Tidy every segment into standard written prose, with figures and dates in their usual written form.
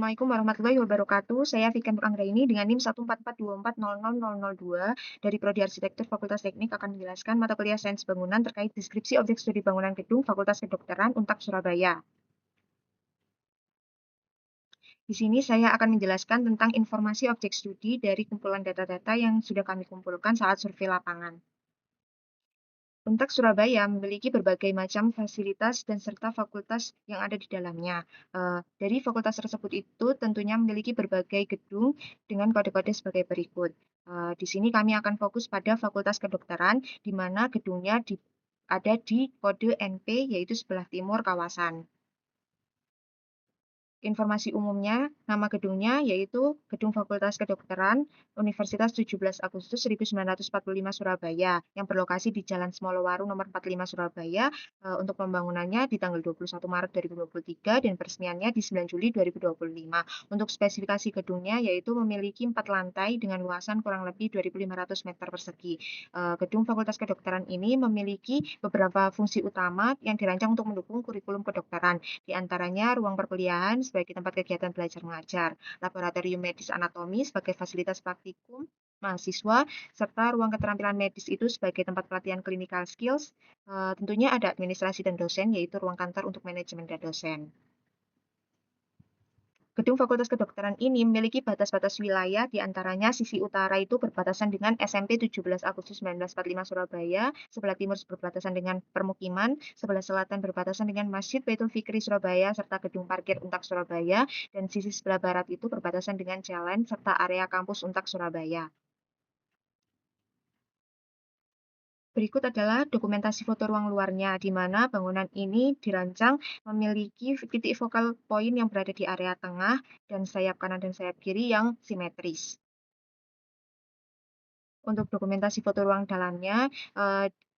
Assalamualaikum warahmatullahi wabarakatuh. Saya Fiken Anggraini dengan NIM 14424000002 dari Prodi Arsitektur Fakultas Teknik akan menjelaskan mata kuliah Sains Bangunan terkait deskripsi objek studi bangunan gedung Fakultas Kedokteran Unpad Surabaya. Di sini saya akan menjelaskan tentang informasi objek studi dari kumpulan data-data yang sudah kami kumpulkan saat survei lapangan. Unpad Surabaya memiliki berbagai macam fasilitas dan serta fakultas yang ada di dalamnya. Dari fakultas tersebut itu tentunya memiliki berbagai gedung dengan kode-kode sebagai berikut. Di sini kami akan fokus pada Fakultas Kedokteran, di mana gedungnya ada di kode NP, yaitu sebelah timur kawasan. Informasi umumnya, nama gedungnya yaitu Gedung Fakultas Kedokteran Universitas 17 Agustus 1945 Surabaya yang berlokasi di Jalan Semolowaru nomor 45 Surabaya. Untuk pembangunannya di tanggal 21 Maret 2023 dan peresmiannya di 9 Juli 2025. Untuk spesifikasi gedungnya yaitu memiliki 4 lantai dengan luasan kurang lebih 2.500 meter persegi. Gedung Fakultas Kedokteran ini memiliki beberapa fungsi utama yang dirancang untuk mendukung kurikulum kedokteran. Di antaranya ruang perkuliahan sebagai tempat kegiatan belajar mengajar, laboratorium medis anatomi sebagai fasilitas praktikum mahasiswa, serta ruang keterampilan medis itu sebagai tempat pelatihan clinical skills. Tentunya ada administrasi dan dosen, yaitu ruang kantor untuk manajemen dan dosen. Gedung Fakultas Kedokteran ini memiliki batas-batas wilayah, di antaranya sisi utara itu berbatasan dengan SMP 17 Agustus 1945 Surabaya, sebelah timur berbatasan dengan permukiman, sebelah selatan berbatasan dengan Masjid Baitul Fikri Surabaya, serta gedung parkir Untak Surabaya, dan sisi sebelah barat itu berbatasan dengan jalan serta area kampus Untak Surabaya. Berikut adalah dokumentasi foto ruang luarnya, di mana bangunan ini dirancang memiliki titik focal point yang berada di area tengah dan sayap kanan dan sayap kiri yang simetris. Untuk dokumentasi foto ruang dalamnya,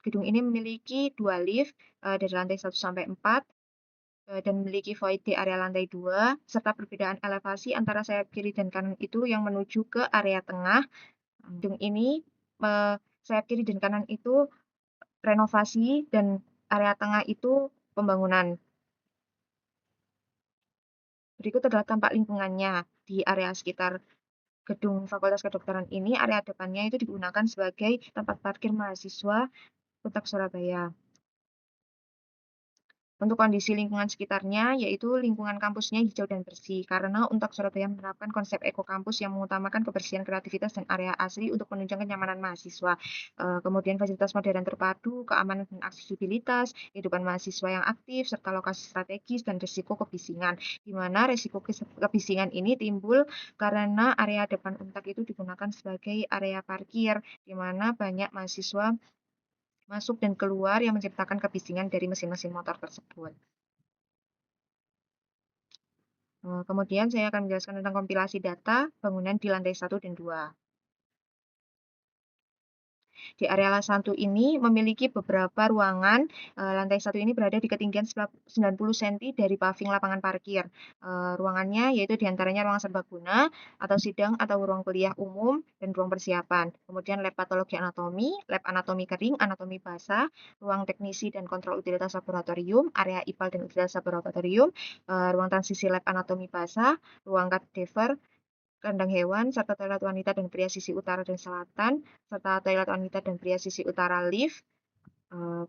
gedung ini memiliki 2 lift dari lantai 1 sampai 4 dan memiliki void di area lantai 2 serta perbedaan elevasi antara sayap kiri dan kanan itu yang menuju ke area tengah. Gedung ini sayap kiri dan kanan itu renovasi dan area tengah itu pembangunan. Berikut adalah tampak lingkungannya di area sekitar gedung Fakultas Kedokteran ini. Area depannya itu digunakan sebagai tempat parkir mahasiswa Unpad Surabaya. Untuk kondisi lingkungan sekitarnya, yaitu lingkungan kampusnya hijau dan bersih, karena Unpad Surabaya menerapkan konsep ekokampus yang mengutamakan kebersihan, kreativitas, dan area asri untuk menunjang kenyamanan mahasiswa. Kemudian fasilitas modern terpadu, keamanan dan aksesibilitas, kehidupan mahasiswa yang aktif, serta lokasi strategis dan risiko kebisingan, di mana risiko kebisingan ini timbul karena area depan Unpad itu digunakan sebagai area parkir, di mana banyak mahasiswa masuk dan keluar yang menciptakan kebisingan dari mesin-mesin motor tersebut. Kemudian saya akan menjelaskan tentang kompilasi data bangunan di lantai 1 dan 2. Di area satu ini memiliki beberapa ruangan. Lantai 1 ini berada di ketinggian 90 cm dari paving lapangan parkir. Ruangannya yaitu diantaranya ruang serbaguna atau sidang atau ruang kuliah umum dan ruang persiapan. Kemudian lab patologi anatomi, lab anatomi kering, anatomi basah, ruang teknisi dan kontrol utilitas laboratorium, area IPAL dan utilitas laboratorium, ruang transisi lab anatomi basah, ruang cadaver, kandang hewan, serta toilet wanita dan pria sisi utara dan selatan, serta toilet wanita dan pria sisi utara lift.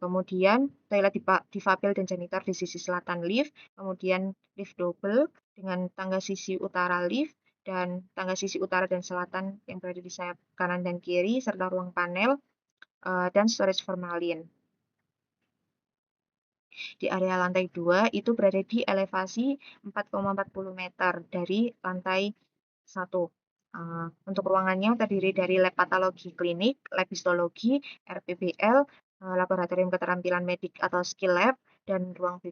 Kemudian toilet difabel dan janitor di sisi selatan lift, kemudian lift double dengan tangga sisi utara lift, dan tangga sisi utara dan selatan yang berada di sayap kanan dan kiri, serta ruang panel, dan storage formalin. Di area lantai 2 itu berada di elevasi 4,40 meter dari lantai 1. Untuk ruangannya terdiri dari lab patologi klinik, lab histologi, RPBL, laboratorium keterampilan medik atau skill lab, dan ruang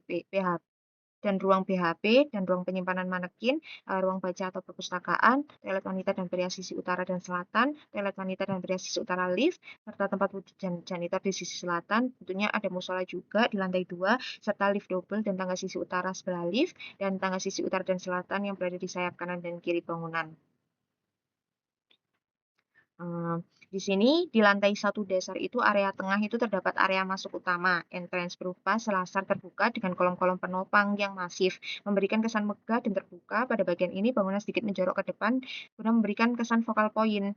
ruang BHP, dan ruang penyimpanan manekin, ruang baca atau perpustakaan, toilet wanita dan pria sisi utara dan selatan, toilet wanita dan pria sisi utara lift, serta tempat wudhu dan janitor di sisi selatan. Tentunya ada musola juga di lantai 2, serta lift double dan tangga sisi utara sebelah lift, dan tangga sisi utara dan selatan yang berada di sayap kanan dan kiri bangunan. Eee, di sini di lantai 1 dasar itu area tengah itu terdapat area masuk utama, entrance berupa selasar terbuka dengan kolom-kolom penopang yang masif, memberikan kesan megah dan terbuka. Pada bagian ini bangunan sedikit menjorok ke depan guna memberikan kesan focal point.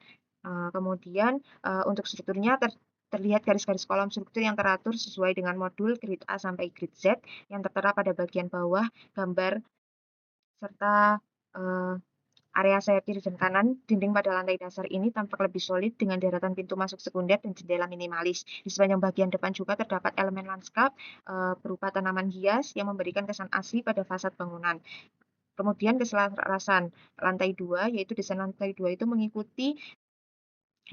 Kemudian, untuk strukturnya terlihat garis-garis kolom struktur yang teratur sesuai dengan modul grid A sampai grid Z yang tertera pada bagian bawah gambar serta, eee area sayap kiri dan kanan dinding pada lantai dasar ini tampak lebih solid dengan deretan pintu masuk sekunder dan jendela minimalis. Di sepanjang bagian depan juga terdapat elemen lanskap berupa tanaman hias yang memberikan kesan asli pada fasad bangunan. Kemudian keselarasan lantai 2, yaitu desain lantai 2 itu mengikuti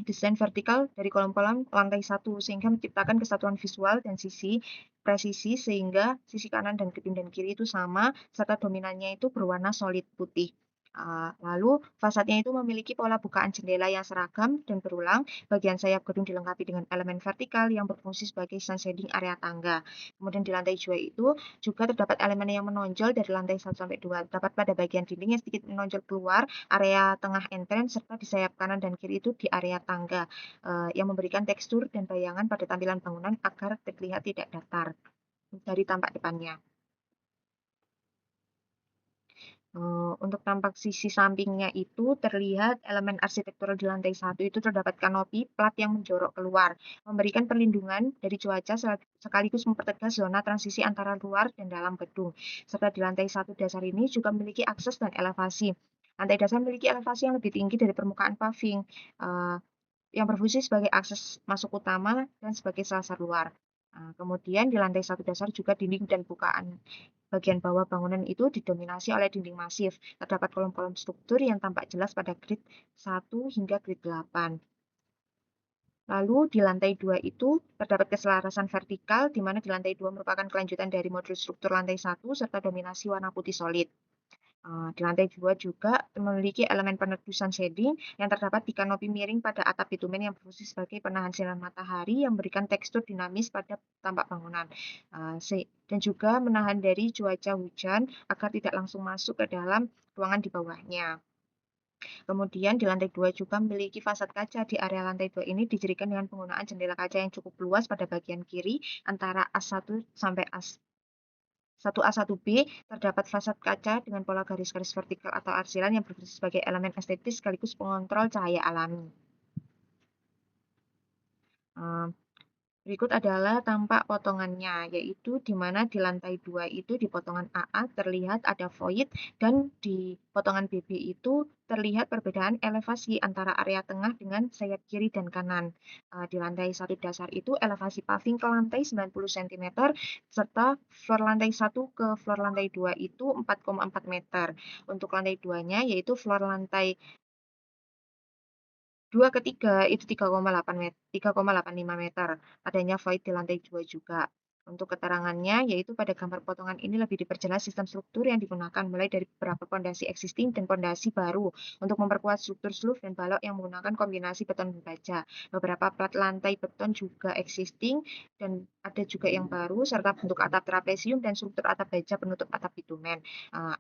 desain vertikal dari kolom-kolom lantai 1 sehingga menciptakan kesatuan visual dan sisi presisi sehingga sisi kanan dan kiri itu sama serta dominannya itu berwarna solid putih. Lalu fasadnya itu memiliki pola bukaan jendela yang seragam dan berulang. Bagian sayap gedung dilengkapi dengan elemen vertikal yang berfungsi sebagai sun shading area tangga. Kemudian di lantai 2 itu juga terdapat elemen yang menonjol dari lantai 1 sampai 2. Terdapat pada bagian dinding yang sedikit menonjol keluar, area tengah entrance serta di sayap kanan dan kiri itu di area tangga, yang memberikan tekstur dan bayangan pada tampilan bangunan agar terlihat tidak datar dari tampak depannya. Untuk tampak sisi sampingnya itu terlihat elemen arsitektural di lantai 1 itu terdapat kanopi plat yang menjorok keluar, memberikan perlindungan dari cuaca sekaligus mempertegas zona transisi antara luar dan dalam gedung. Serta di lantai 1 dasar ini juga memiliki akses dan elevasi. Lantai dasar memiliki elevasi yang lebih tinggi dari permukaan paving, eee, yang berfungsi sebagai akses masuk utama dan sebagai selasar luar. Kemudian di lantai 1 dasar juga dinding dan bukaan bagian bawah bangunan itu didominasi oleh dinding masif. Terdapat kolom-kolom struktur yang tampak jelas pada grid 1 hingga grid 8. Lalu di lantai 2 itu terdapat keselarasan vertikal, di mana di lantai 2 merupakan kelanjutan dari modul struktur lantai 1 serta dominasi warna putih solid. Di lantai 2 juga memiliki elemen penedusan shading yang terdapat di kanopi miring pada atap bitumen yang berfungsi sebagai penahan sinar matahari yang memberikan tekstur dinamis pada tampak bangunan. Dan juga menahan dari cuaca hujan agar tidak langsung masuk ke dalam ruangan di bawahnya. Kemudian di lantai 2 juga memiliki fasad kaca. Di area lantai 2 ini dijadikan dengan penggunaan jendela kaca yang cukup luas pada bagian kiri antara A1 sampai A1B terdapat fasad kaca dengan pola garis-garis vertikal atau arsiran yang berfungsi sebagai elemen estetis sekaligus pengontrol cahaya alami. Eee, Berikut adalah tampak potongannya, yaitu di mana di lantai 2 itu di potongan AA terlihat ada void dan di potongan BB itu terlihat perbedaan elevasi antara area tengah dengan sayap kiri dan kanan. Di lantai 1 dasar itu elevasi paving ke lantai 90 cm serta floor lantai 1 ke floor lantai 2 itu 4,4 meter. Untuk lantai 2-nya yaitu floor lantai 2 ke 3 itu 3,85 meter. Adanya void di lantai 2 juga. Untuk keterangannya, yaitu pada gambar potongan ini lebih diperjelas sistem struktur yang digunakan, mulai dari beberapa pondasi existing dan pondasi baru, untuk memperkuat struktur sloof dan balok yang menggunakan kombinasi beton dan baja. Beberapa plat lantai beton juga existing, dan ada juga yang baru, serta bentuk atap trapesium dan struktur atap baja penutup atap bitumen.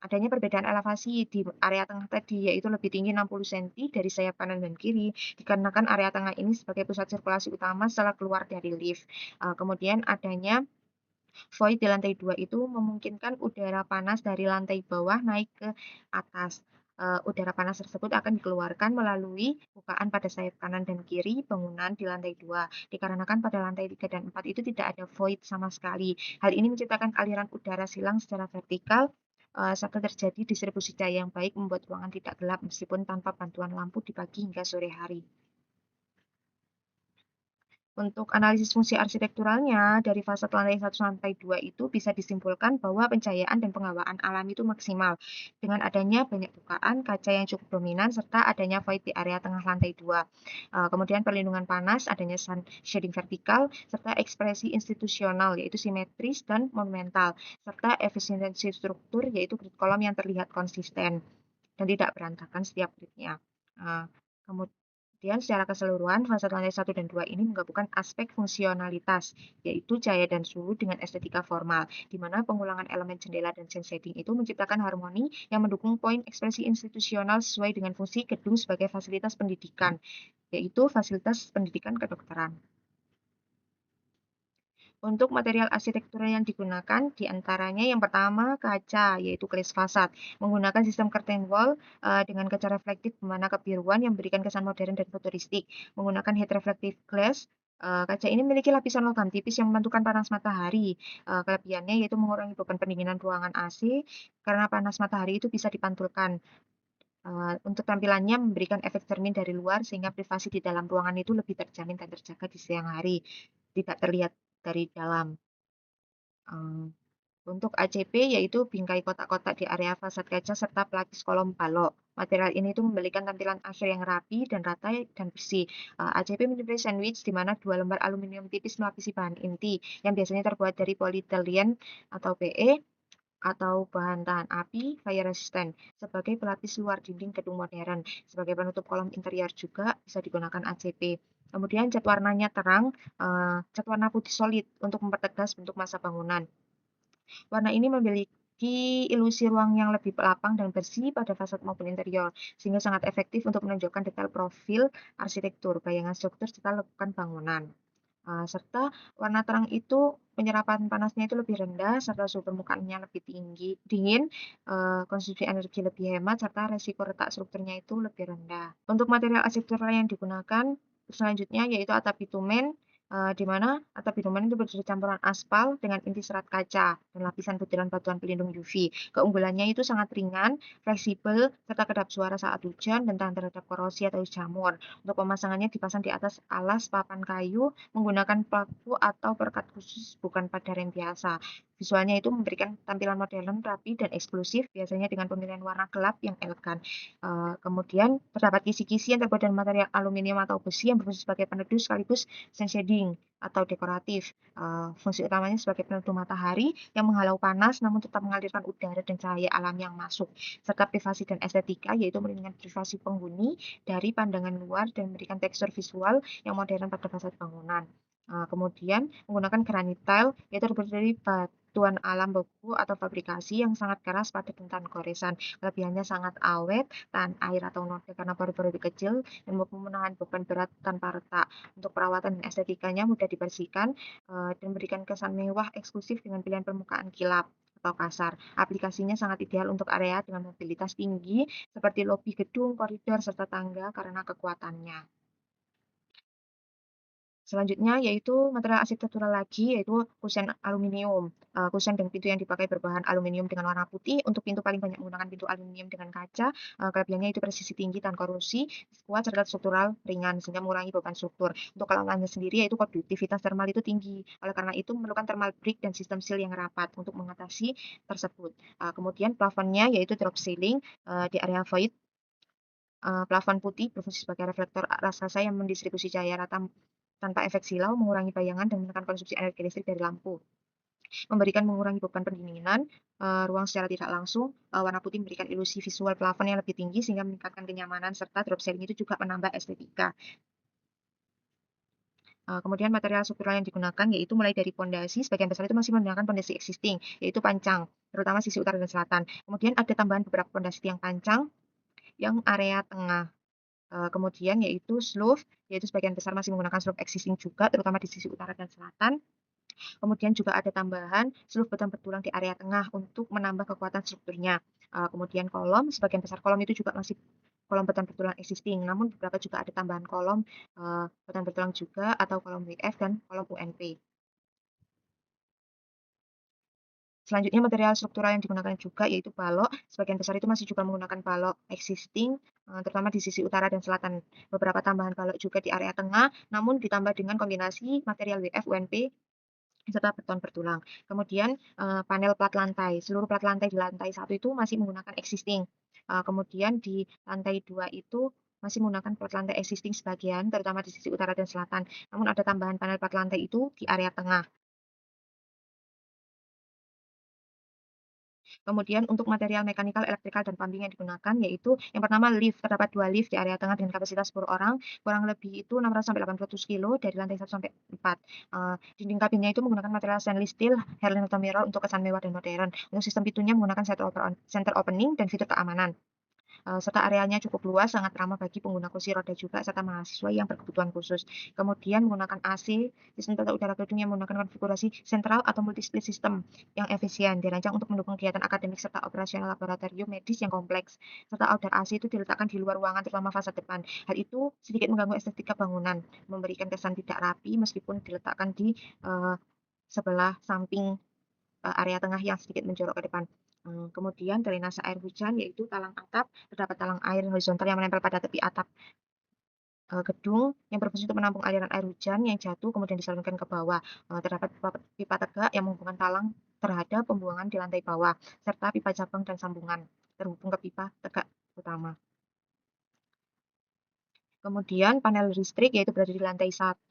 Adanya perbedaan elevasi di area tengah tadi, yaitu lebih tinggi 60 cm dari sayap kanan dan kiri, dikarenakan area tengah ini sebagai pusat sirkulasi utama setelah keluar dari lift. Kemudian adanya void di lantai 2 itu memungkinkan udara panas dari lantai bawah naik ke atas. Udara panas tersebut akan dikeluarkan melalui bukaan pada sayap kanan dan kiri bangunan di lantai 2. Dikarenakan pada lantai 3 dan 4 itu tidak ada void sama sekali. Hal ini menciptakan aliran udara silang secara vertikal, serta terjadi distribusi cahaya yang baik membuat ruangan tidak gelap meskipun tanpa bantuan lampu di pagi hingga sore hari. Untuk analisis fungsi arsitekturalnya, dari fasad lantai 1 sampai 2 itu bisa disimpulkan bahwa pencahayaan dan penghawaan alami itu maksimal, dengan adanya banyak bukaan, kaca yang cukup dominan, serta adanya void di area tengah lantai 2. Kemudian perlindungan panas, adanya sun shading vertikal, serta ekspresi institusional, yaitu simetris dan monumental, serta efisiensi struktur, yaitu grid kolom yang terlihat konsisten dan tidak berantakan setiap gridnya. Kemudian secara keseluruhan, fasad lantai 1 dan 2 ini menggabungkan aspek fungsionalitas, yaitu cahaya dan suhu dengan estetika formal, di mana pengulangan elemen jendela dan sun shading itu menciptakan harmoni yang mendukung poin ekspresi institusional sesuai dengan fungsi gedung sebagai fasilitas pendidikan. yaitu fasilitas pendidikan kedokteran. Untuk material arsitektur yang digunakan, diantaranya yang pertama kaca, yaitu glass fasad, menggunakan sistem curtain wall dengan kaca reflektif berwarna kebiruan yang memberikan kesan modern dan futuristik. Menggunakan heat reflective glass, kaca ini memiliki lapisan logam tipis yang memantulkan panas matahari. Kelebihannya yaitu mengurangi beban pendinginan ruangan AC karena panas matahari itu bisa dipantulkan. Untuk tampilannya memberikan efek cermin dari luar sehingga privasi di dalam ruangan itu lebih terjamin dan terjaga di siang hari, tidak terlihat dari dalam. Eee, untuk ACP yaitu bingkai kotak-kotak di area fasad kaca serta pelapis kolom balok. Material ini tuh memberikan tampilan akhir yang rapi dan rata dan bersih. ACP menyerupai sandwich di mana 2 lembar aluminium tipis melapisi bahan inti yang biasanya terbuat dari polyethylene atau PE atau bahan tahan api fire resistant sebagai pelapis luar dinding gedung modern. Sebagai penutup kolom interior juga bisa digunakan ACP. Kemudian cat warnanya terang, cat warna putih solid untuk mempertegas bentuk massa bangunan. Warna ini memiliki ilusi ruang yang lebih lapang dan bersih pada fasad maupun interior, sehingga sangat efektif untuk menunjukkan detail profil arsitektur, bayangan struktur, serta lekukan bangunan. Serta warna terang itu penyerapan panasnya itu lebih rendah, serta suhu permukaannya lebih dingin, konsumsi energi lebih hemat, serta resiko retak strukturnya itu lebih rendah. Untuk material arsitektural yang digunakan selanjutnya yaitu atap bitumen, di mana atap bitumen itu berdiri campuran aspal dengan inti serat kaca dan lapisan butiran batuan pelindung UV. Keunggulannya itu sangat ringan, fleksibel, serta kedap suara saat hujan dan tahan terhadap korosi atau jamur. Untuk pemasangannya dipasang di atas alas papan kayu menggunakan paku atau perekat khusus, bukan pada rem biasa. Visualnya itu memberikan tampilan modern, rapi, dan eksklusif, biasanya dengan pemilihan warna gelap yang elegan. Kemudian terdapat kisi-kisi yang terbuat dari material aluminium atau besi yang berfungsi sebagai peneduh sekaligus shading atau dekoratif. Fungsi utamanya sebagai peneduh matahari yang menghalau panas namun tetap mengalirkan udara dan cahaya alam yang masuk. Serta privasi dan estetika, yaitu melindungi privasi penghuni dari pandangan luar dan memberikan tekstur visual yang modern pada fasad bangunan. Kemudian menggunakan granit tile, yaitu terbuat dari batuan alam beku atau fabrikasi yang sangat keras, padat, dan tahan goresan. Kelebihannya sangat awet, tahan air atau noda karena paru-paru lebih kecil, dan mampu menahan beban berat tanpa retak. Untuk perawatan dan estetikanya mudah dibersihkan dan memberikan kesan mewah eksklusif dengan pilihan permukaan kilap atau kasar. Aplikasinya sangat ideal untuk area dengan mobilitas tinggi seperti lobi gedung, koridor, serta tangga karena kekuatannya. Selanjutnya yaitu material arsitektural lagi, yaitu kusen aluminium. Kusen dan pintu yang dipakai berbahan aluminium dengan warna putih. Untuk pintu paling banyak menggunakan pintu aluminium dengan kaca. Kelebihannya itu presisi tinggi dan korosi, kuat serta struktural ringan sehingga mengurangi beban struktur. Untuk kelemahannya sendiri yaitu konduktivitas termal itu tinggi. Oleh karena itu memerlukan thermal brick dan sistem seal yang rapat untuk mengatasi tersebut. Kemudian plafonnya yaitu drop ceiling di area void. Plafon putih berfungsi sebagai reflektor raksasa yang mendistribusi cahaya rata tanpa efek silau, mengurangi bayangan dan menekan konsumsi energi listrik dari lampu. Mengurangi beban pendinginan ruang secara tidak langsung. Warna putih memberikan ilusi visual plafon yang lebih tinggi sehingga meningkatkan kenyamanan, serta drop ceiling itu juga menambah estetika. Kemudian material struktural yang digunakan yaitu mulai dari pondasi, sebagian besar itu masih menggunakan pondasi existing, yaitu pancang, terutama sisi utara dan selatan. Kemudian ada tambahan beberapa pondasi tiang pancang yang area tengah. Kemudian yaitu slope, yaitu sebagian besar masih menggunakan slope existing juga, terutama di sisi utara dan selatan. Kemudian juga ada tambahan slope beton bertulang di area tengah untuk menambah kekuatan strukturnya. Kemudian kolom, sebagian besar kolom itu juga masih kolom beton bertulang existing, namun beberapa juga ada tambahan kolom beton bertulang juga atau kolom WF dan kolom UNP. Selanjutnya material struktural yang digunakan juga yaitu balok, sebagian besar itu masih juga menggunakan balok existing, terutama di sisi utara dan selatan. Beberapa tambahan balok juga di area tengah, namun ditambah dengan kombinasi material WF, UNP, serta beton bertulang. Kemudian panel plat lantai, seluruh plat lantai di lantai 1 itu masih menggunakan existing. Kemudian di lantai 2 itu masih menggunakan plat lantai existing sebagian, terutama di sisi utara dan selatan. Namun ada tambahan panel plat lantai itu di area tengah. Kemudian untuk material mekanikal, elektrikal, dan plumbing yang digunakan yaitu yang pertama lift, terdapat 2 lift di area tengah dengan kapasitas 10 orang, kurang lebih itu 600 sampai 800 kilo dari lantai 1 sampai 4. Dinding kabinnya itu menggunakan material stainless steel, hairline atau mirror untuk kesan mewah dan modern. Untuk sistem pintunya menggunakan center opening dan fitur keamanan. serta arealnya cukup luas, sangat ramah bagi pengguna kursi roda juga, serta mahasiswa yang berkebutuhan khusus. Kemudian menggunakan AC, sistem tata udara gedung yang menggunakan konfigurasi sentral atau multi-split system yang efisien, dirancang untuk mendukung kegiatan akademik serta operasional laboratorium medis yang kompleks. Serta outdoor AC itu diletakkan di luar ruangan, terutama fasad depan. Hal itu sedikit mengganggu estetika bangunan, memberikan kesan tidak rapi meskipun diletakkan di sebelah samping area tengah yang sedikit menjorok ke depan. Kemudian drainase air hujan yaitu talang atap, terdapat talang air horizontal yang menempel pada tepi atap gedung yang berfungsi untuk menampung aliran air hujan yang jatuh kemudian disalurkan ke bawah. Terdapat pipa tegak yang menghubungkan talang terhadap pembuangan di lantai bawah, serta pipa cabang dan sambungan terhubung ke pipa tegak utama. Kemudian panel listrik yaitu berada di lantai 1,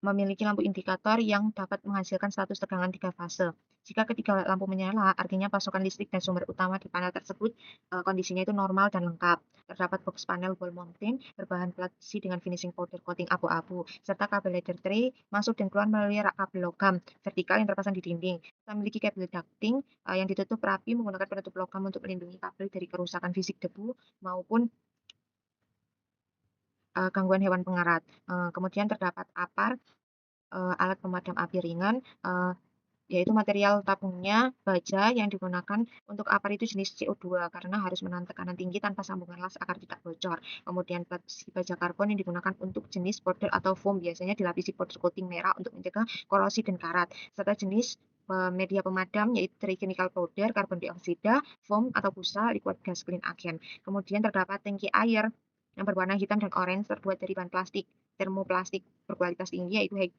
memiliki lampu indikator yang dapat menghasilkan status tegangan 3 fase. Jika ketiga lampu menyala, artinya pasokan listrik dan sumber utama di panel tersebut kondisinya itu normal dan lengkap. Terdapat box panel wall mounting berbahan plat besi dengan finishing powder coating abu-abu, serta kabel ladder tray masuk dan keluar melalui rak kabel logam vertikal yang terpasang di dinding. Kita memiliki kabel ducting yang ditutup rapi menggunakan penutup logam untuk melindungi kabel dari kerusakan fisik debu maupun gangguan hewan pengerat. Kemudian terdapat APAR, alat pemadam api ringan, yaitu material tabungnya baja yang digunakan untuk APAR itu jenis CO2 karena harus menahan tekanan tinggi tanpa sambungan las agar tidak bocor. Kemudian plat besi baja karbon yang digunakan untuk jenis powder atau foam biasanya dilapisi powder coating merah untuk mencegah korosi dan karat. Serta jenis media pemadam yaitu trichemical powder, karbon dioksida, foam atau busa, liquid gas clean agent. Kemudian terdapat tangki air yang berwarna hitam dan orange terbuat dari bahan plastik termoplastik berkualitas tinggi yaitu high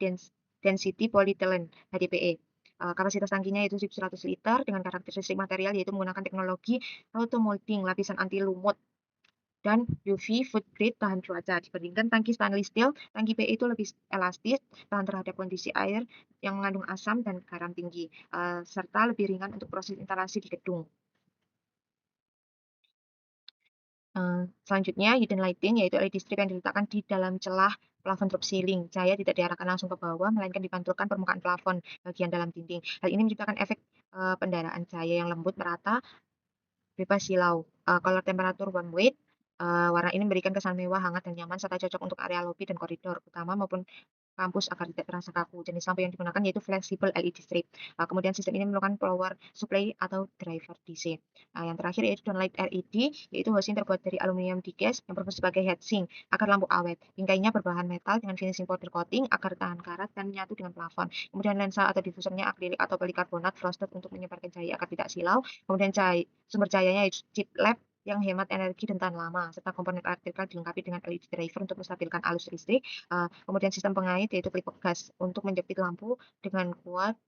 density polyethylene HDPE. Kapasitas tangkinya yaitu 1.100 liter dengan karakteristik material yaitu menggunakan teknologi rotomolding lapisan anti lumut dan UV food grade tahan cuaca. Dibandingkan tangki stainless steel, tangki PE itu lebih elastis, tahan terhadap kondisi air yang mengandung asam dan garam tinggi, serta lebih ringan untuk proses instalasi di gedung. Selanjutnya hidden lighting yaitu LED strip yang diletakkan di dalam celah plafon drop ceiling. Cahaya tidak diarahkan langsung ke bawah, melainkan dipantulkan permukaan plafon bagian dalam dinding. Hal ini menciptakan efek pendaraan cahaya yang lembut, merata, bebas silau. Kalau temperatur one weight, warna ini memberikan kesan mewah, hangat, dan nyaman serta cocok untuk area lobi dan koridor utama maupun kampus agar tidak terasa kaku. Jenis lampu yang digunakan yaitu flexible LED strip. Kemudian sistem ini memerlukan power supply atau driver DC. Yang terakhir yaitu downlight LED, yaitu housing terbuat dari aluminium digas yang berfungsi sebagai heatsink agar lampu awet. Bingkainya berbahan metal dengan finishing powder coating agar tahan karat dan menyatu dengan plafon. Kemudian lensa atau diffusernya akrilik atau polikarbonat frosted untuk menyebarkan cahaya agar tidak silau. Kemudian sumber cahayanya yaitu chip LED yang hemat energi dan tahan lama, serta komponen elektrikal dilengkapi dengan LED driver untuk menstabilkan arus listrik. Kemudian sistem pengait yaitu pelipet gas untuk menjepit lampu dengan kuat